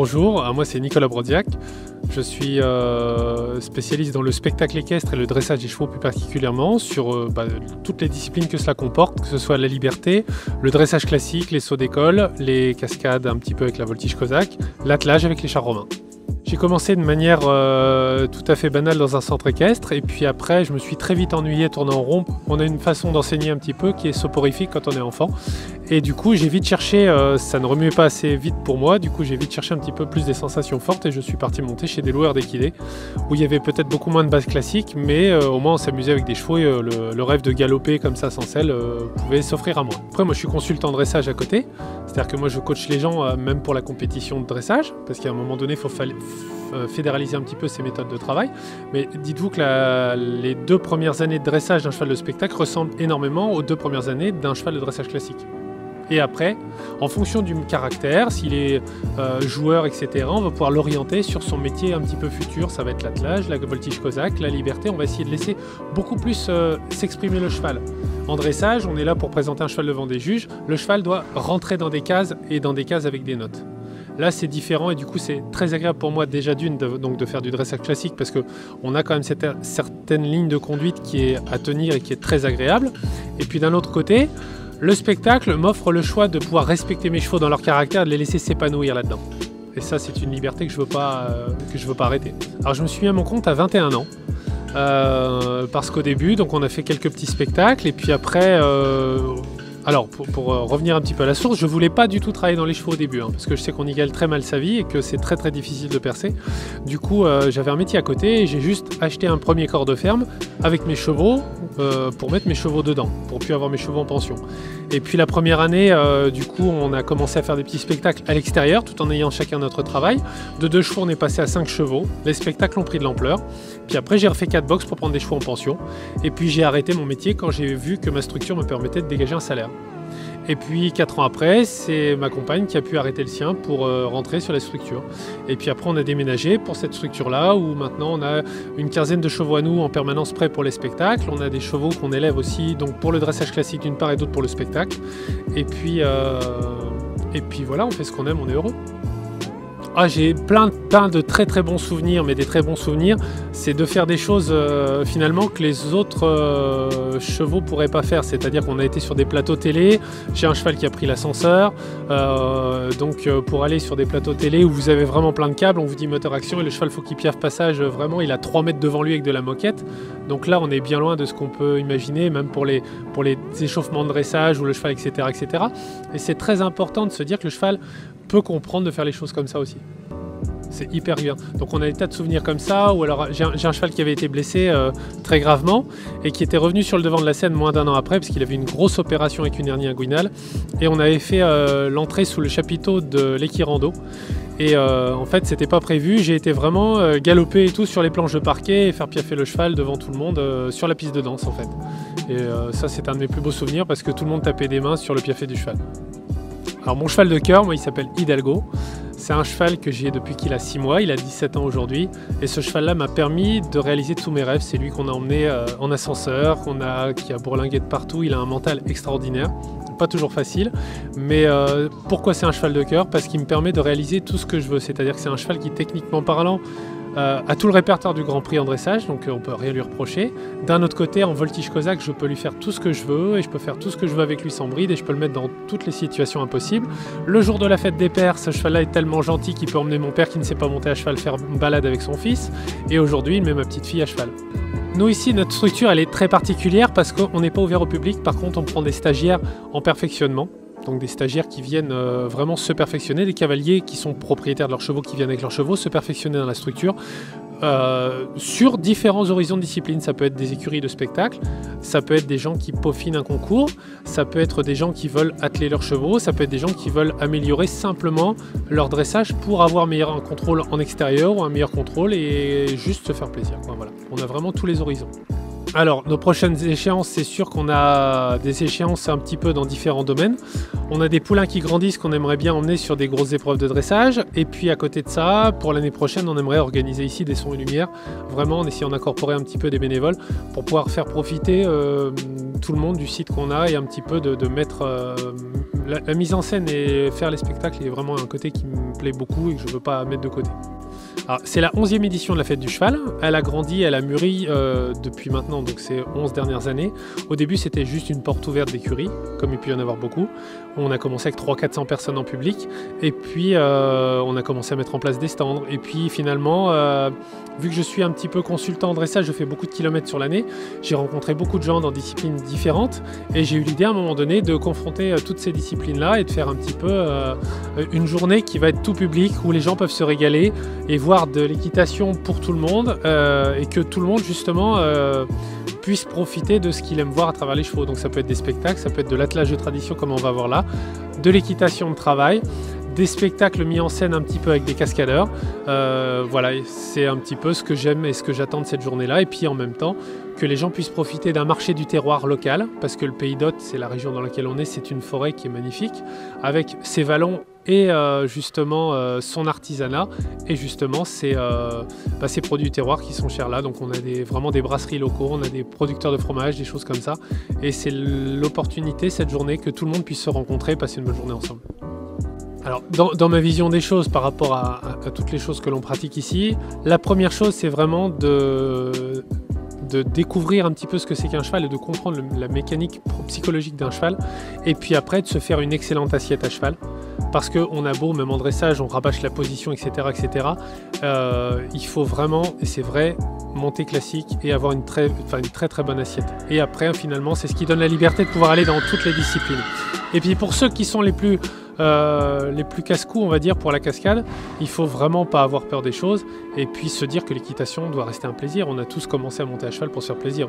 Bonjour, moi c'est Nicolas Brodiac. Je suis spécialiste dans le spectacle équestre et le dressage des chevaux plus particulièrement sur toutes les disciplines que cela comporte, que ce soit la liberté, le dressage classique, les sauts d'école, les cascades un petit peu avec la voltige cosaque, l'attelage avec les chars romains. J'ai commencé de manière tout à fait banale dans un centre équestre et puis après je me suis très vite ennuyé tournant en rond. On a une façon d'enseigner un petit peu qui est soporifique quand on est enfant et du coup j'ai vite cherché, ça ne remuait pas assez vite pour moi, du coup j'ai vite cherché un petit peu plus des sensations fortes et je suis parti monter chez des loueurs d'équidés où il y avait peut-être beaucoup moins de bases classiques mais au moins on s'amusait avec des chevaux et le rêve de galoper comme ça sans selle pouvait s'offrir à moi. Après moi je suis consultant dressage à côté, c'est-à-dire que moi je coach les gens même pour la compétition de dressage parce qu'à un moment donné il faut fédéraliser un petit peu ses méthodes de travail, mais dites-vous que les 2 premières années de dressage d'un cheval de spectacle ressemblent énormément aux 2 premières années d'un cheval de dressage classique. Et après, en fonction du caractère, s'il est joueur, etc., on va pouvoir l'orienter sur son métier un petit peu futur. Ça va être l'attelage, la voltige cosaque, la liberté. On va essayer de laisser beaucoup plus s'exprimer le cheval. En dressage, on est là pour présenter un cheval devant des juges. Le cheval doit rentrer dans des cases et dans des cases avec des notes. Là, c'est différent et du coup, c'est très agréable pour moi déjà de faire du dressage classique parce qu'on a quand même cette certaine ligne de conduite qui est à tenir et qui est très agréable. Et puis d'un autre côté, le spectacle m'offre le choix de pouvoir respecter mes chevaux dans leur caractère et de les laisser s'épanouir là-dedans. Et ça, c'est une liberté que je veux pas arrêter. Alors, je me suis mis à mon compte à 21 ans. Parce qu'au début, donc on a fait quelques petits spectacles et puis après... Alors, pour revenir un petit peu à la source, je ne voulais pas du tout travailler dans les chevaux au début, parce que je sais qu'on y gagne très mal sa vie et que c'est très très difficile de percer. Du coup, j'avais un métier à côté et j'ai juste acheté un premier corps de ferme avec mes chevaux pour mettre mes chevaux dedans, pour plus avoir mes chevaux en pension. Et puis la première année, du coup, on a commencé à faire des petits spectacles à l'extérieur, tout en ayant chacun notre travail. De 2 chevaux, on est passé à 5 chevaux. Les spectacles ont pris de l'ampleur. Puis après, j'ai refait 4 box pour prendre des chevaux en pension. Et puis j'ai arrêté mon métier quand j'ai vu que ma structure me permettait de dégager un salaire. Et puis 4 ans après, c'est ma compagne qui a pu arrêter le sien pour rentrer sur la structure. Et puis après, on a déménagé pour cette structure-là où maintenant on a une quinzaine de chevaux à nous en permanence prêts pour les spectacles. On a des chevaux qu'on élève aussi donc pour le dressage classique d'une part et d'autre pour le spectacle. Et puis voilà, on fait ce qu'on aime, on est heureux. J'ai plein de très très bons souvenirs, mais des très bons souvenirs, c'est de faire des choses finalement que les autres chevaux pourraient pas faire. C'est-à-dire qu'on a été sur des plateaux télé, j'ai un cheval qui a pris l'ascenseur, donc pour aller sur des plateaux télé où vous avez vraiment plein de câbles, on vous dit moteur action et le cheval faut qu'il piaffe passage, vraiment il a 3 mètres devant lui avec de la moquette. Donc là on est bien loin de ce qu'on peut imaginer, même pour les échauffements de dressage ou le cheval, etc. etc. Et c'est très important de se dire que le cheval peut comprendre de faire les choses comme ça aussi. C'est hyper bien. Donc on a des tas de souvenirs comme ça, ou alors j'ai un cheval qui avait été blessé très gravement et qui était revenu sur le devant de la scène moins d'1 an après parce qu'il avait une grosse opération avec une hernie inguinale et on avait fait l'entrée sous le chapiteau de l'équirando et en fait c'était pas prévu, j'ai été vraiment galoper et tout sur les planches de parquet et faire piaffer le cheval devant tout le monde sur la piste de danse en fait. Et ça c'est un de mes plus beaux souvenirs parce que tout le monde tapait des mains sur le piaffé du cheval. Alors mon cheval de cœur, moi il s'appelle Hidalgo. C'est un cheval que j'ai depuis qu'il a 6 mois, il a 17 ans aujourd'hui. Et ce cheval-là m'a permis de réaliser tous mes rêves. C'est lui qu'on a emmené en ascenseur, qui a bourlingué de partout. Il a un mental extraordinaire, pas toujours facile. Mais pourquoi c'est un cheval de cœur? Parce qu'il me permet de réaliser tout ce que je veux. C'est-à-dire que c'est un cheval qui, techniquement parlant, a tout le répertoire du Grand Prix en dressage, donc on peut rien lui reprocher. D'un autre côté, en voltige cosaque, je peux lui faire tout ce que je veux et je peux faire tout ce que je veux avec lui sans bride et je peux le mettre dans toutes les situations impossibles. Le jour de la fête des pères, ce cheval-là est tellement gentil qu'il peut emmener mon père qui ne sait pas monter à cheval faire une balade avec son fils. Et aujourd'hui, il met ma petite fille à cheval. Nous ici, notre structure, elle est très particulière parce qu'on n'est pas ouvert au public. Par contre, on prend des stagiaires en perfectionnement. Donc des stagiaires qui viennent vraiment se perfectionner, des cavaliers qui sont propriétaires de leurs chevaux, qui viennent avec leurs chevaux, se perfectionner dans la structure sur différents horizons de discipline. Ça peut être des écuries de spectacle, ça peut être des gens qui peaufinent un concours, ça peut être des gens qui veulent atteler leurs chevaux, ça peut être des gens qui veulent améliorer simplement leur dressage pour avoir un contrôle en extérieur ou un meilleur contrôle et juste se faire plaisir. Voilà. On a vraiment tous les horizons. Alors, nos prochaines échéances, c'est sûr qu'on a des échéances un petit peu dans différents domaines. On a des poulains qui grandissent qu'on aimerait bien emmener sur des grosses épreuves de dressage. Et puis à côté de ça, pour l'année prochaine, on aimerait organiser ici des sons et lumières, vraiment en essayant d'incorporer un petit peu des bénévoles pour pouvoir faire profiter tout le monde du site qu'on a et un petit peu de mettre la mise en scène et faire les spectacles est vraiment un côté qui me plaît beaucoup et que je ne veux pas mettre de côté. C'est la 11e édition de la Fête du Cheval. Elle a grandi, elle a mûri depuis maintenant, donc ces 11 dernières années. Au début, c'était juste une porte ouverte d'écurie, comme il peut y en avoir beaucoup. On a commencé avec 300-400 personnes en public. Et puis, on a commencé à mettre en place des stands. Et puis, finalement, vu que je suis un petit peu consultant en dressage, je fais beaucoup de kilomètres sur l'année. J'ai rencontré beaucoup de gens dans disciplines différentes. Et j'ai eu l'idée, à un moment donné, de confronter toutes ces disciplines-là et de faire un petit peu une journée qui va être tout public, où les gens peuvent se régaler et voir de l'équitation pour tout le monde et que tout le monde justement puisse profiter de ce qu'il aime voir à travers les chevaux. Donc ça peut être des spectacles, ça peut être de l'attelage de tradition comme on va voir là, de l'équitation de travail, des spectacles mis en scène un petit peu avec des cascadeurs. Voilà, c'est un petit peu ce que j'aime et ce que j'attends de cette journée-là. Et puis en même temps, que les gens puissent profiter d'un marché du terroir local, parce que le Pays d'Hôte, c'est la région dans laquelle on est, c'est une forêt qui est magnifique, avec ses vallons et justement son artisanat et justement ces produits du terroir qui sont chers là. Donc on a vraiment des brasseries locaux, on a des producteurs de fromage, des choses comme ça. Et c'est l'opportunité cette journée que tout le monde puisse se rencontrer et passer une bonne journée ensemble. Alors, dans ma vision des choses par rapport à toutes les choses que l'on pratique ici, la première chose c'est vraiment de découvrir un petit peu ce que c'est qu'un cheval et de comprendre la mécanique psychologique d'un cheval, et puis après de se faire une excellente assiette à cheval, parce qu'on a beau, même en dressage, on rabâche la position, etc. Il faut vraiment, et c'est vrai, monter classique et avoir une très bonne assiette. Et après, finalement, c'est ce qui donne la liberté de pouvoir aller dans toutes les disciplines. Et puis pour ceux qui sont les plus casse-cous, on va dire, pour la cascade, il faut vraiment pas avoir peur des choses et puis se dire que l'équitation doit rester un plaisir. On a tous commencé à monter à cheval pour se faire plaisir.